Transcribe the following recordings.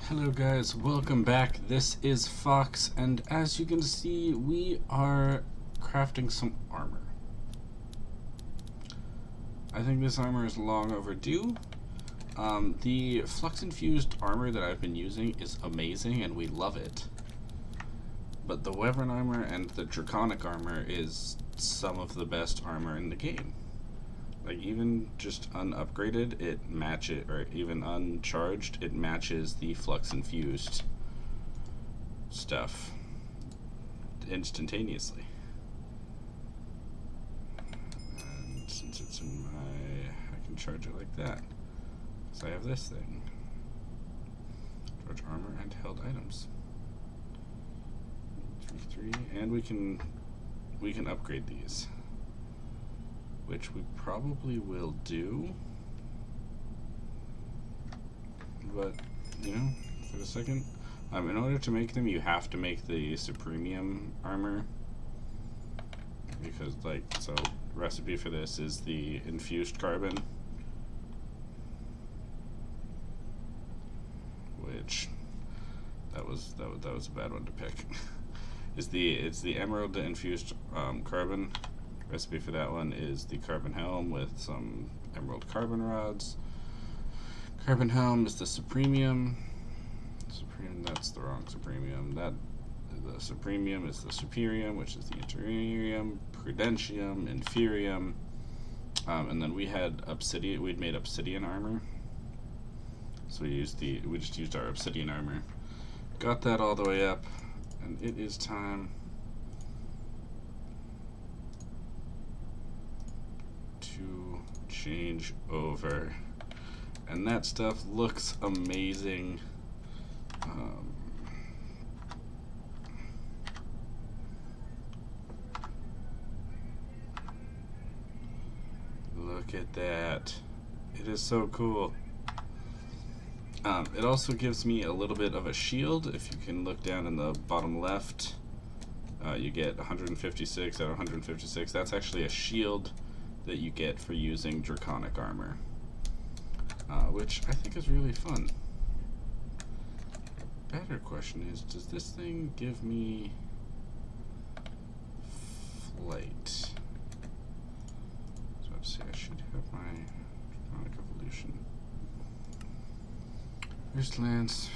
Hello guys, welcome back. This is Fox, and as you can see, we are crafting some armor. I think this armor is long overdue. The flux-infused armor that I've been using is amazing, and we love it. But the Wyvern armor and the Draconic armor is some of the best armor in the game. Like, even just unupgraded, it matches, or even uncharged, it matches the flux-infused stuff instantaneously. And since it's in my, I can charge it like that. So I have this thing. Charge armor and held items. 3, and we can upgrade these, which we probably will do, but you know, for the second, in order to make them, you have to make the supremium armor, because so recipe for this is the infused carbon, which that was a bad one to pick. It's the emerald infused carbon. Recipe for that one is the carbon helm with some emerald carbon rods. Carbon helm is the supremium. That's the wrong supremium. The supremium is the superium, which is the intererium, prudentium, inferium, and then we had obsidian. We'd made obsidian armor, so we just used our obsidian armor. Got that all the way up, and it is time to change over, and that stuff looks amazing. Look at that, it is so cool. It also gives me a little bit of a shield. If you can look down in the bottom left, you get 156 out of 156. That's actually a shield that you get for using Draconic armor, which I think is really fun. Better question is, does this thing give me flight? So I'd say I should have my Draconic evolution. First lance,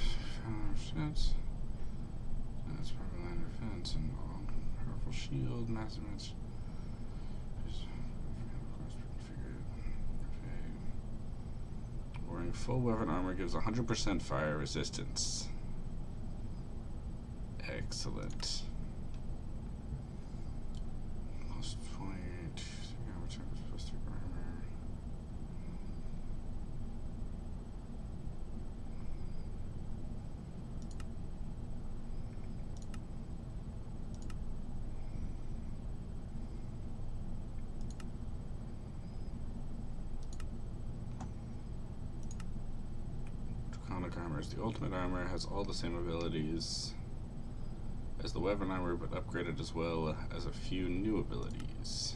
defense. That's probably line defense and powerful shield, massive. Wearing full weapon armor gives 100% fire resistance. Excellent. Plus 28. Plus 3 armor. Draconic armor is the ultimate armor, has all the same abilities as the Wyvern armor, but upgraded as well as a few new abilities.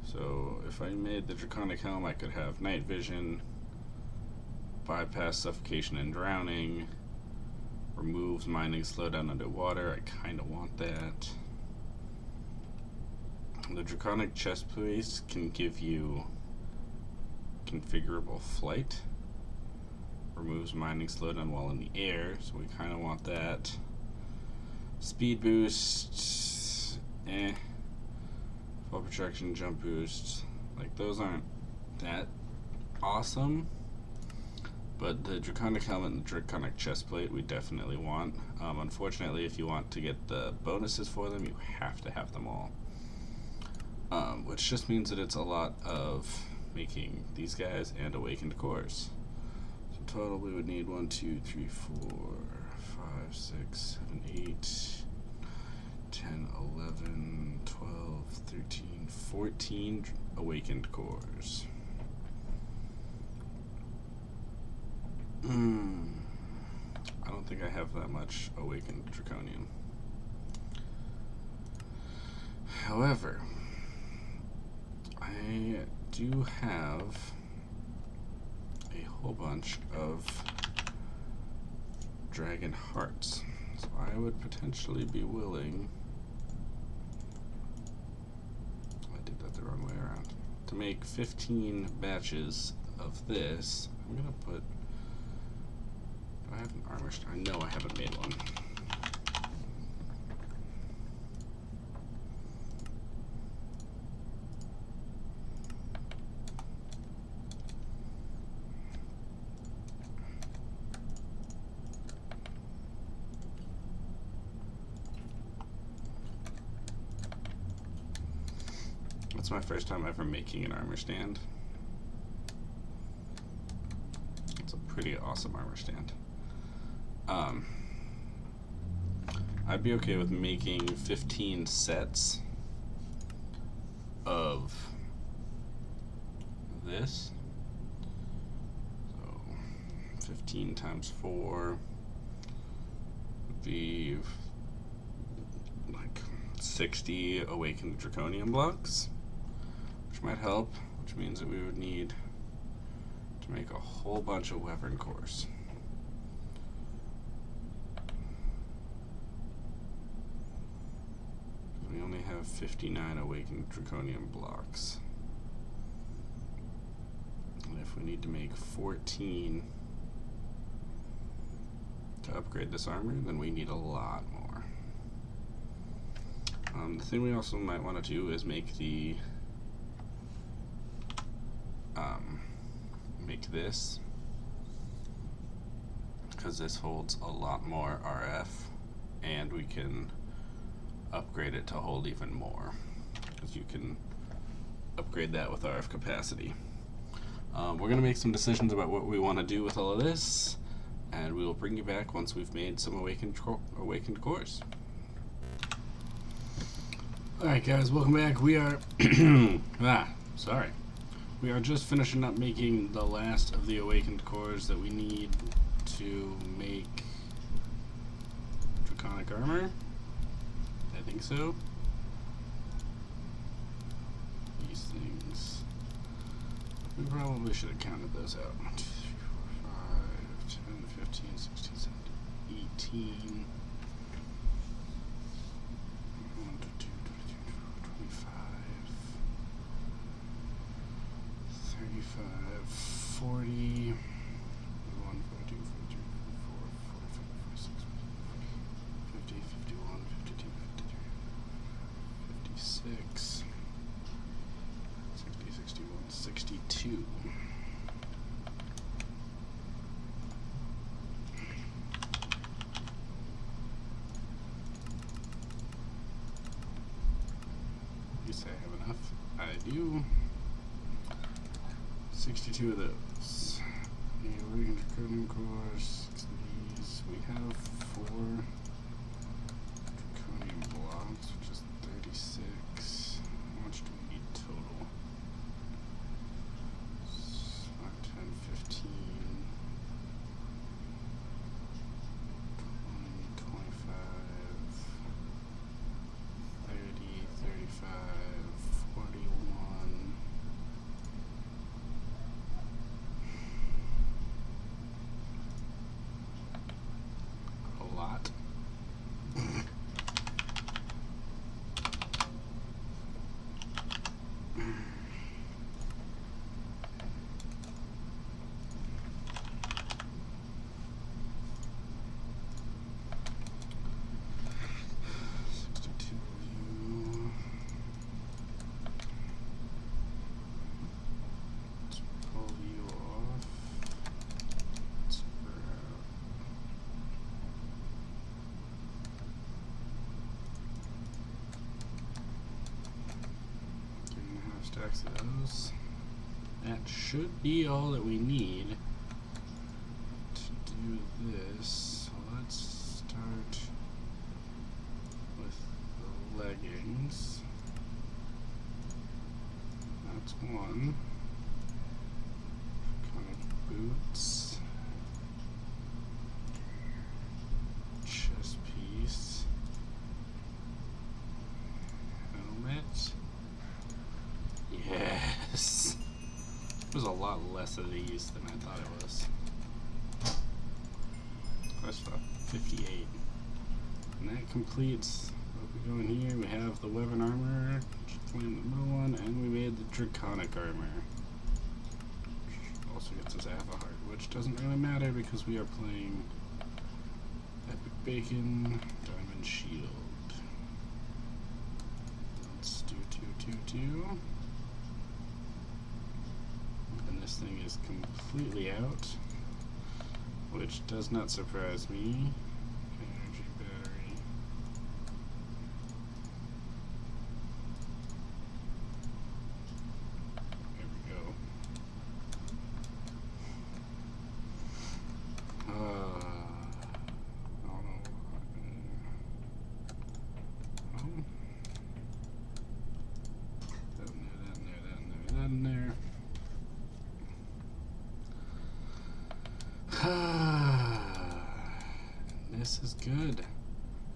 So if I made the Draconic helm, I could have night vision, bypass suffocation and drowning, removes mining slowdown underwater. I kind of want that. The Draconic chestplate can give you configurable flight, removes mining slowdown while in the air, so we kind of want that. Speed boost, fall protection, jump boost, like those aren't that awesome, but the Draconic helmet and the Draconic chestplate we definitely want. Unfortunately, if you want to get the bonuses for them, you have to have them all, which just means that it's a lot of making these guys and awakened cores. So total we would need 1, 2, 3, 4, 5, 6, 7, 8, 10, 11, 12, 13, 14 awakened cores. I don't think I have that much awakened draconium. However, I do have a whole bunch of dragon hearts. So I would potentially be willing, I did that the wrong way around, to make 15 batches of this. I'm gonna put, do I have an armor stand? No, I haven't made one. That's my first time ever making an armor stand. It's a pretty awesome armor stand. I'd be okay with making 15 sets of this. So 15 times 4 would be like 60 awakened draconium blocks, which might help, which means that we would need to make a whole bunch of wyvern cores. We only have 59 awakened draconium blocks. And if we need to make 14 to upgrade this armor, then we need a lot more. The thing we also might want to do is make the make this, because this holds a lot more RF, and we can upgrade it to hold even more, because you can upgrade that with RF capacity. We're going to make some decisions about what we want to do with all of this, and we will bring you back once we've made some awakened cores. Alright guys, welcome back. We are we are just finishing up making the last of the awakened cores that we need to make draconic armor. I think so. These things, we probably should have counted those out. 1, 2, 3, 4, 5, 10, 15, 16, 17, 18. 1, 2, 25, 35, 40, 41, 42, 43, 44, 45, 46, 50, 51, 52, 53, 56, 60, 61, 62. You say I have enough? I do. 62 of those. The awakened draconium cores, 6 of these. We have 4 draconium blocks, which is 36. How much do we need total? 5, 10, 15, 20, 25, 30, 35, 41. A lot. Stacks of those. That should be all that we need to do this. So let's start with the leggings. That's one. Kind of boots. Chest piece. Helmet. Yes. It was a lot less of these than I thought it was. Quest stuff. completes. If we go in here, we have the weapon armor, claim the middle one, and we made the draconic armor. Which also gets us half a heart, which doesn't really matter because we are playing Epic Bacon, Diamond Shield. Let's do 2. And this thing is completely out, which does not surprise me. Energy battery. There we go. That in there. This is good.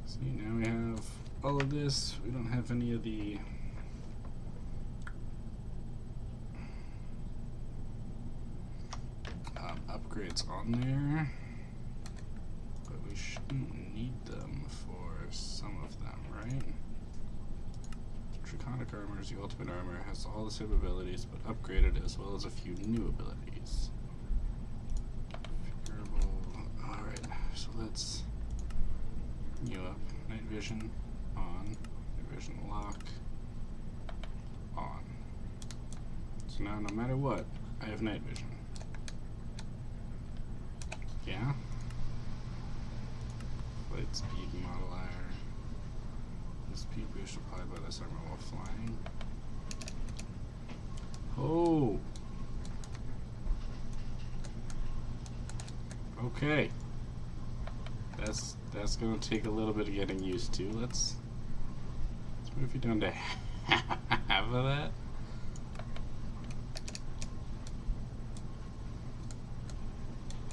See, now we have all of this. We don't have any of the upgrades on there, but we shouldn't need them for some of them, right? Draconic armor is the ultimate armor. It has all the same abilities, but upgraded as well as a few new abilities. Alright, so let's new up. Night vision on. Night vision lock on. So now no matter what, I have night vision. Yeah? Flight speed modifier. The speed boost applied by this armor while flying. Oh! Okay. That's gonna take a little bit of getting used to. Let's move you down to half of that.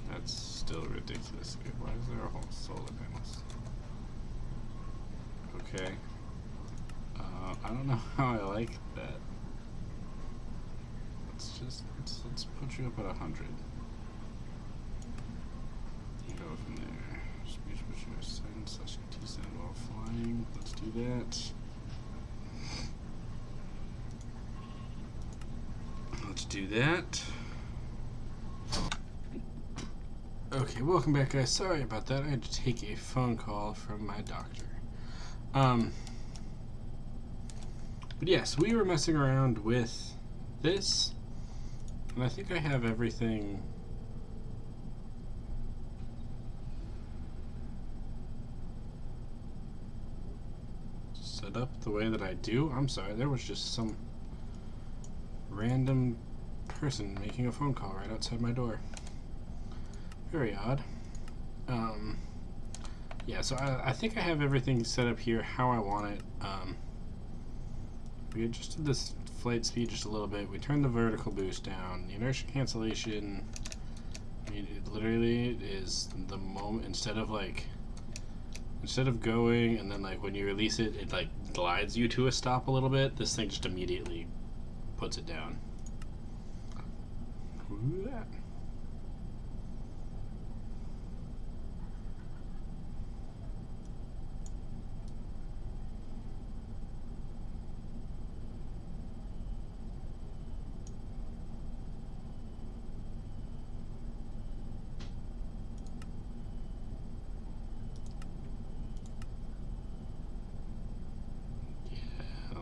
That's still ridiculous. Wait, why is there a whole solar panels? Okay. I don't know how I like that. Let's put you up at 100. Go from there. Speech push your second session T-send while flying. Let's do that. Let's do that. Okay, welcome back, guys. Sorry about that. I had to take a phone call from my doctor. But yes, we were messing around with this, and I think I have everything set up the way that I do. I'm sorry, there was just some random person making a phone call right outside my door. Very odd. Yeah, so I think I have everything set up here how I want it. We adjusted this flight speed just a little bit. We turned the vertical boost down. The inertia cancellation, I mean, it literally is the moment, instead of going and then like when you release it, it like glides you to a stop a little bit. This thing just immediately puts it down. Ooh, that.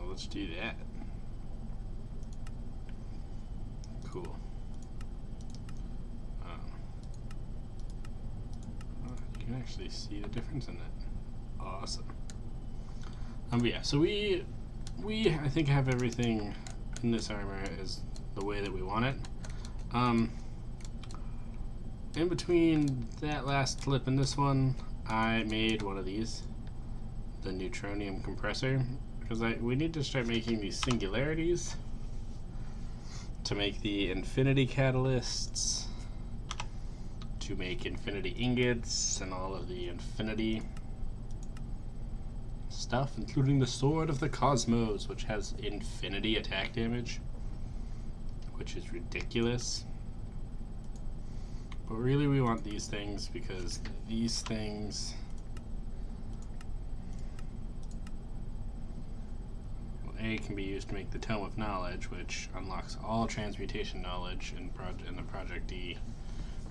Let's do that. Cool. You can actually see the difference in that. Awesome. But yeah, so we I think have everything in this armor is the way that we want it. In between that last clip and this one, I made one of these, the neutronium compressor. Because we need to start making these singularities to make the infinity catalysts, to make infinity ingots, and all of the infinity stuff, including the Sword of the Cosmos, which has infinity attack damage, which is ridiculous. But really we want these things because these things A can be used to make the Tome of Knowledge, which unlocks all transmutation knowledge in the Project D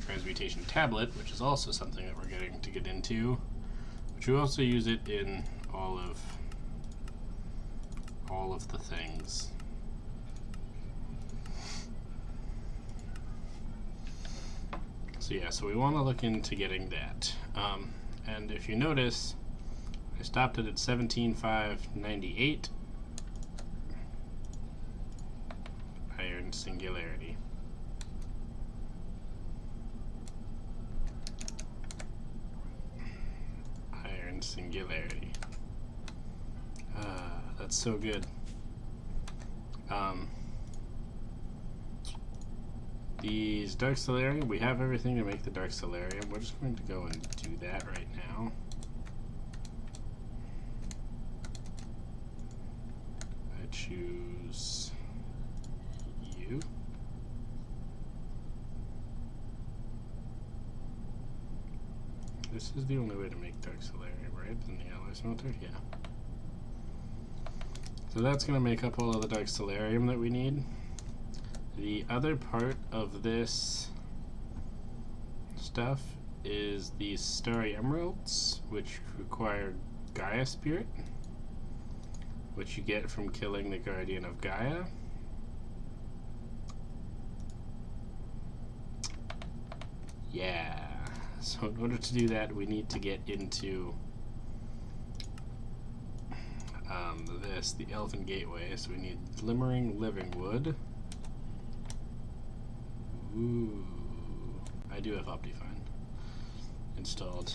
transmutation tablet, which is also something that we're getting to get into. But you also use it in all of the things. So yeah, so we want to look into getting that. And if you notice, I stopped it at 17,598 iron singularity. Iron singularity. That's so good. These Dark Solarium, we have everything to make the Dark Solarium. We're just going to go and do that right now. I choose you. This is the only way to make Dark Solarium, right? In the alloy smelter? Yeah. So that's going to make up all of the Dark Solarium that we need. The other part of this stuff is these Starry Emeralds, which require Gaia Spirit, which you get from killing the Guardian of Gaia. Yeah. So in order to do that, we need to get into the Elven Gateway. So we need Glimmering Living Wood. Ooh, I do have Optifine installed.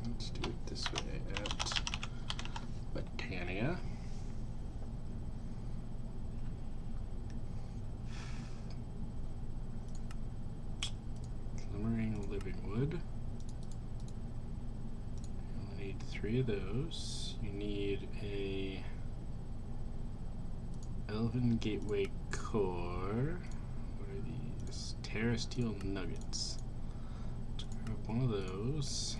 Let's do it this way at Botania. Glimmering Living Wood. You only need 3 of those. You need a Elven Gateway Core. What are these? Terra Steel Nuggets. Let's grab one of those.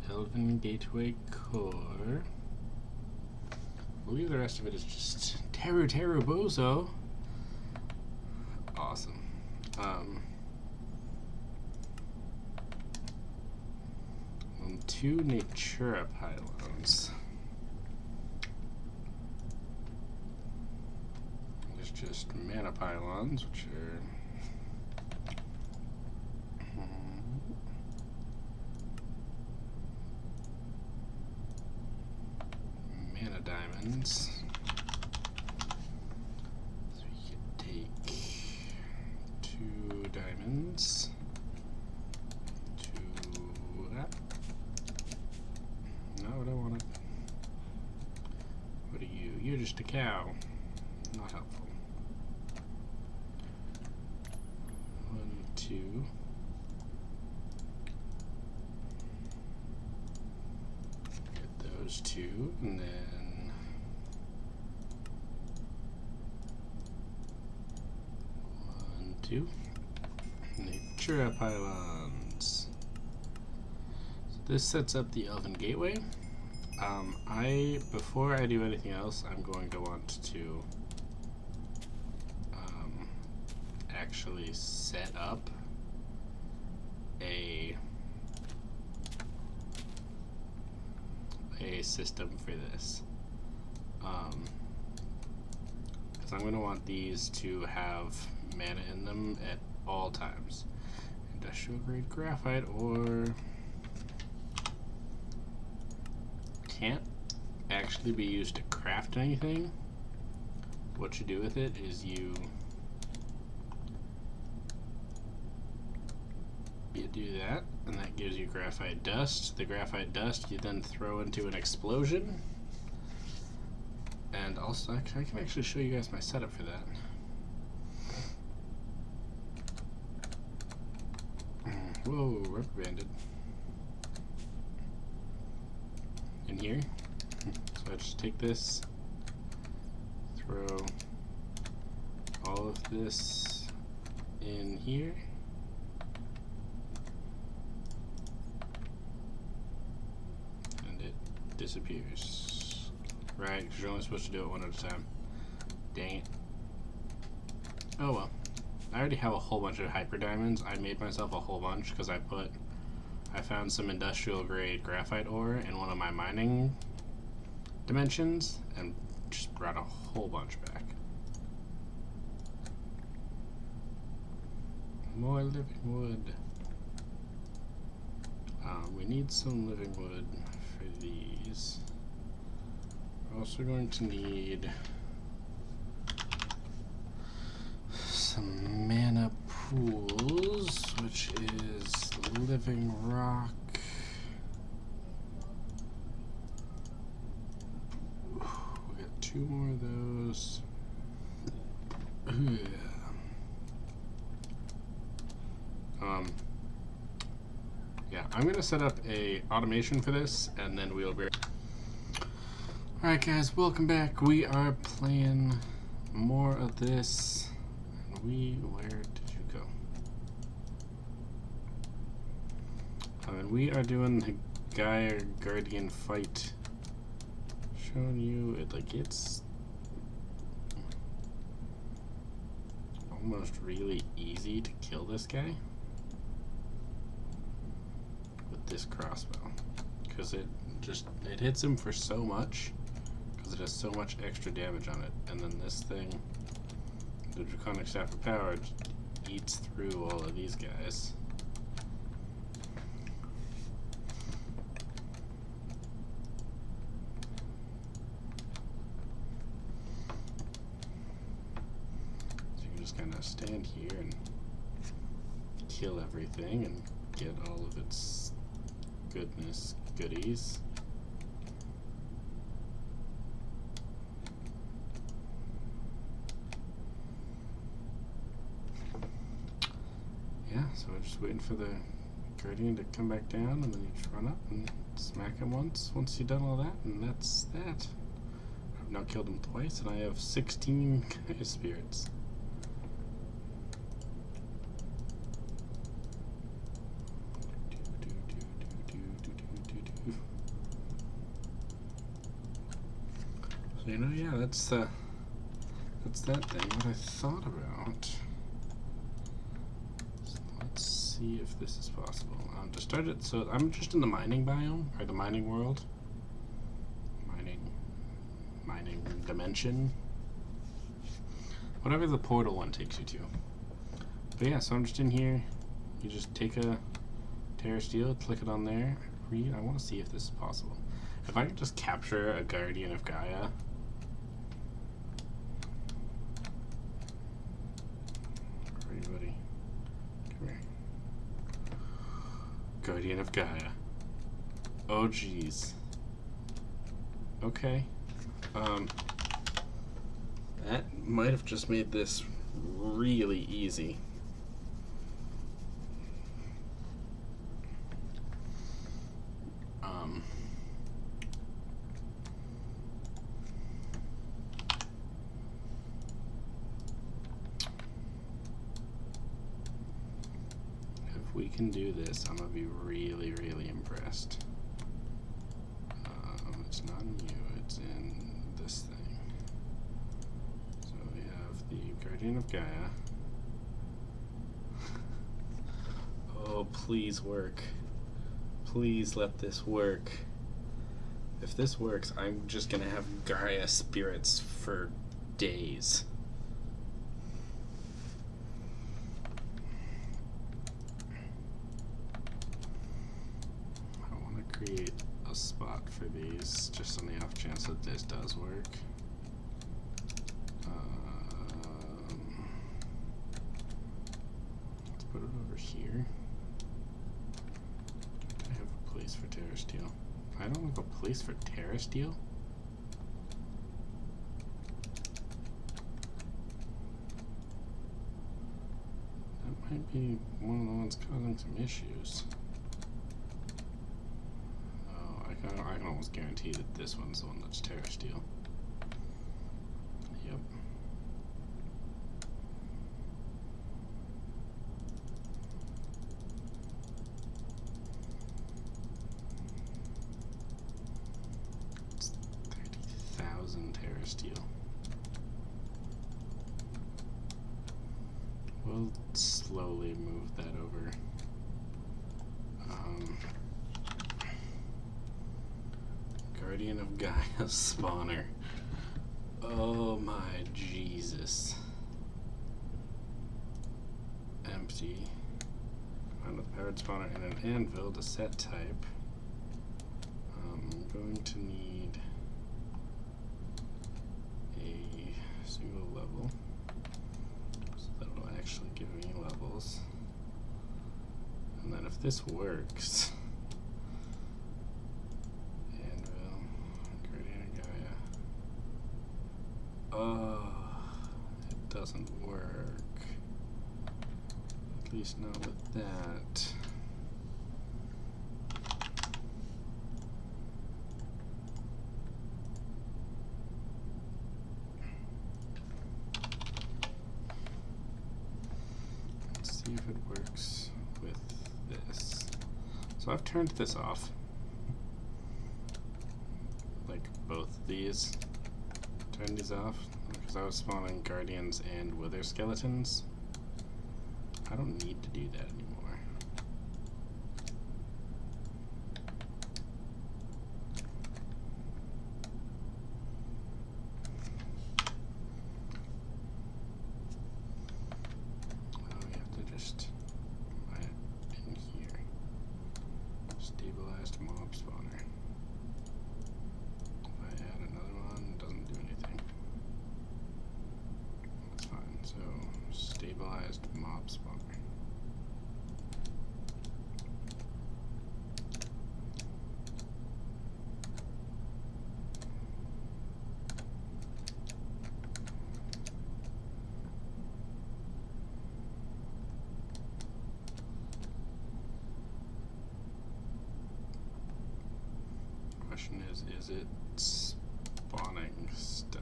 Elven Gateway Core. I believe the rest of it is just Teru Bozo. Awesome. And 2 Natura pylons. Just mana pylons, which are mana diamonds. So we could take 2 diamonds, 2 not what I wanted. What are you? You're just a cow. Not helpful. 2. Get those 2, and then 1, 2. Natura pylons. So this sets up the Elven Gateway. Before I do anything else, I'm going to want to actually set up a system for this, because I'm going to want these to have mana in them at all times. Industrial grade graphite, or can't actually be used to craft anything. What you do with it is you do that, and that gives you graphite dust. The graphite dust you then throw into an explosion. And also, I can actually show you guys my setup for that. Whoa, rubber banded. In here. So I just take this, throw all of this in here. And it disappears. Right, because you're only supposed to do it one at a time. Dang it. Oh well. I already have a whole bunch of hyper diamonds. I made myself a whole bunch because I found some industrial grade graphite ore in one of my mining dimensions and just brought a whole bunch back. More living wood. We need some living wood for these. We're also going to need some mana pools, which is living rock. We'll get 2 more of those. Yeah, I'm gonna set up a automation for this, and then we'll be. Alright guys, welcome back. We are playing more of this. Where did you go? And we are doing the Gaia Guardian fight. Showing you it, like, it's almost really easy to kill this guy with this crossbow, because it hits him for so much, because it has so much extra damage on it, and then this thing, the Draconic Staff of Power, just eats through all of these guys. So you can just kind of stand here and kill everything and get all of its goodies. Yeah, so we're just waiting for the Guardian to come back down, and then you just run up and smack him once you've done all that, and that's that. I've now killed him twice, and I have 16 Gaia spirits. So you know, yeah, that's that thing. What I thought about. See if this is possible. To start it, so I'm just in the mining biome, or the mining world. Mining dimension. Whatever the portal one takes you to. But yeah, so I'm just in here. You just take a Terra Steel, click it on there, read. I want to see if this is possible. If I could just capture a Guardian of Gaia. Where are you, buddy? Come here. Guardian of Gaia. Oh jeez. Okay. That might have just made this really easy. If we can do this, I'm gonna be really, really impressed. It's not in you, it's in this thing. So we have the Guardian of Gaia. Oh, please work. Please let this work. If this works, I'm just gonna have Gaia spirits for days. I want to create a spot for these, just on the off chance that this does work. Let's put it over here. I have a place for Terra Steel. I don't have a place for Terra Steel? That might be one of the ones causing some issues. Oh, I can almost guarantee that this one's the one that's Terra Steel. Yep. rare steel. We'll slowly move that over. Guardian of Gaia spawner. Oh my Jesus. Empty. Found a powered spawner and an anvil to set type. I'm going to need a single level. So that'll actually give me levels. And then if this works, anvil, Guardian of Gaia. Oh, it doesn't work. At least not with that. Let's see if it works with this. So I've turned this off. Like both of these. Turned these off because I was spawning guardians and wither skeletons. I don't need to do that anymore. Oh, we have to just add it in here. Stabilized mob spawner. If I add another one, it doesn't do anything. That's fine. So, stabilized mob spawner. Question is it spawning stuff?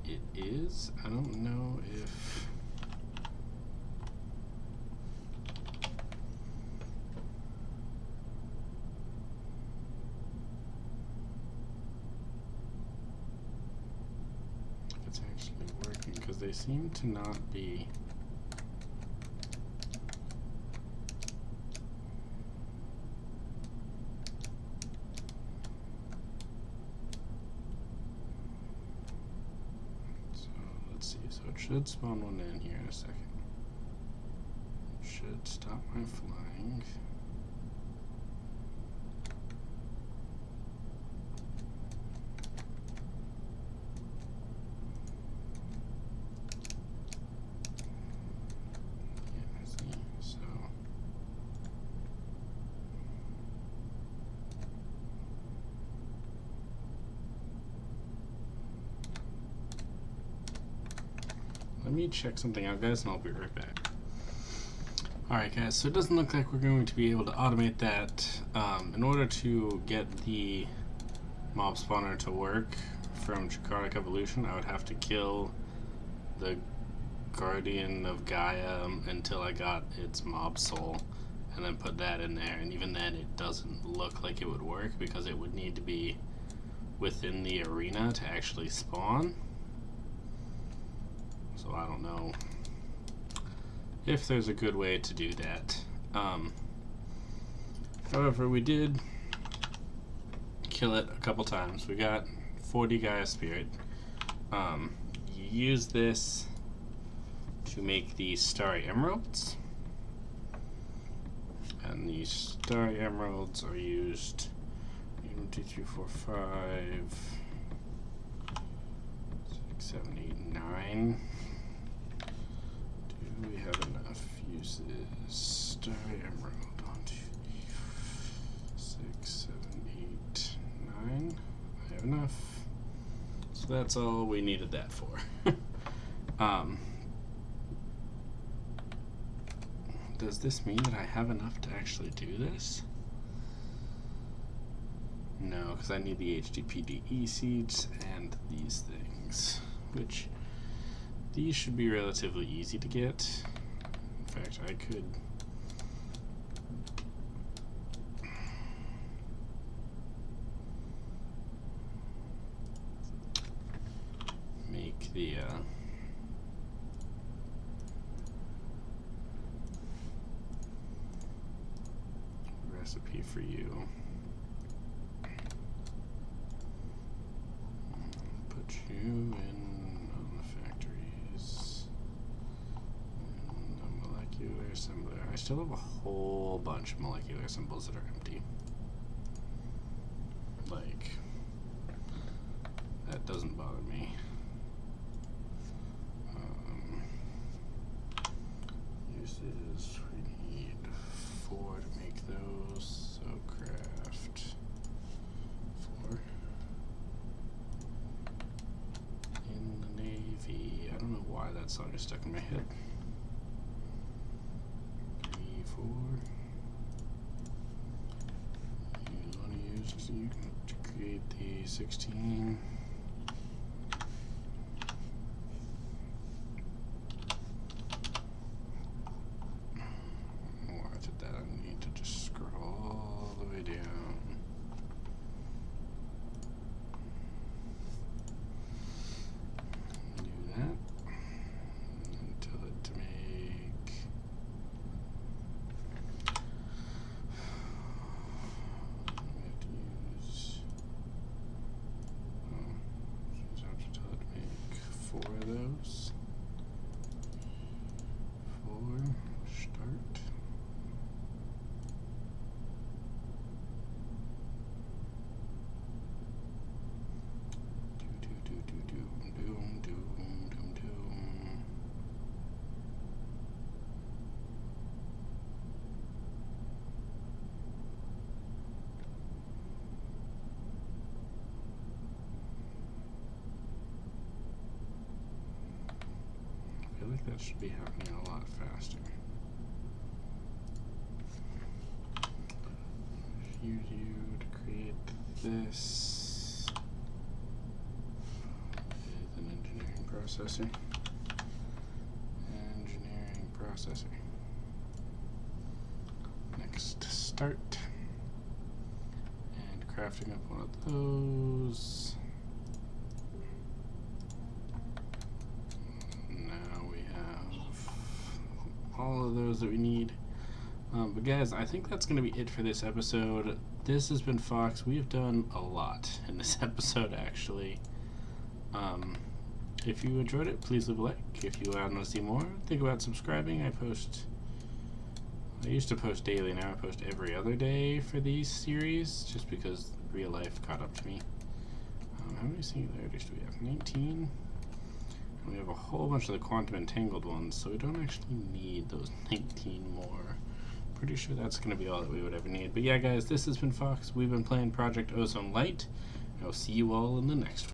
It is. I don't know if it's actually working because they seem to not be. So it should spawn one in here in a second. It should stop my flying. Yeah, see, so let me check something out, guys, and I'll be right back. Alright, guys, so it doesn't look like we're going to be able to automate that. In order to get the mob spawner to work from Draconic Evolution, I would have to kill the Guardian of Gaia until I got its mob soul, and then put that in there. And even then, it doesn't look like it would work because it would need to be within the arena to actually spawn. So I don't know if there's a good way to do that. However, we did kill it a couple times. We got 40 Gaia Spirit. You use this to make the Starry Emeralds. And the Starry Emeralds are used 1, 2, 3, 4, 5, 6, 7, 8, 9. Do we have enough uses? Starry Emerald. 1, 2, 3, 6, 7, 8, 9. I have enough. So that's all we needed that for. Does this mean that I have enough to actually do this? No, because I need the HDPDE seeds and these things, which these should be relatively easy to get. In fact, I could recipe for you. Put you in on the factories. And the molecular assembler. I still have a whole bunch of molecular symbols that are empty. Like, that doesn't bother me. Uses, we need 4 to make those, so craft 4. In the Navy, I don't know why that song is stuck in my head. 3, 4. You want to use so you can create the 16. Those 4 start. I feel like that should be happening a lot faster. Use you to create this with an engineering processor. Engineering processor. Next, start. And crafting up one of those. All of those that we need. But guys, I think that's going to be it for this episode. This has been Fox. We have done a lot in this episode, actually. If you enjoyed it, please leave a like. If you want to see more, think about subscribing. I used to post daily, now I post every other day for these series, just because real life caught up to me. How many singularities do we have? 19? We have a whole bunch of the quantum entangled ones, so we don't actually need those 19 more. Pretty sure that's going to be all that we would ever need. But yeah, guys, this has been Fox. We've been playing Project Ozone Lite. I'll see you all in the next one.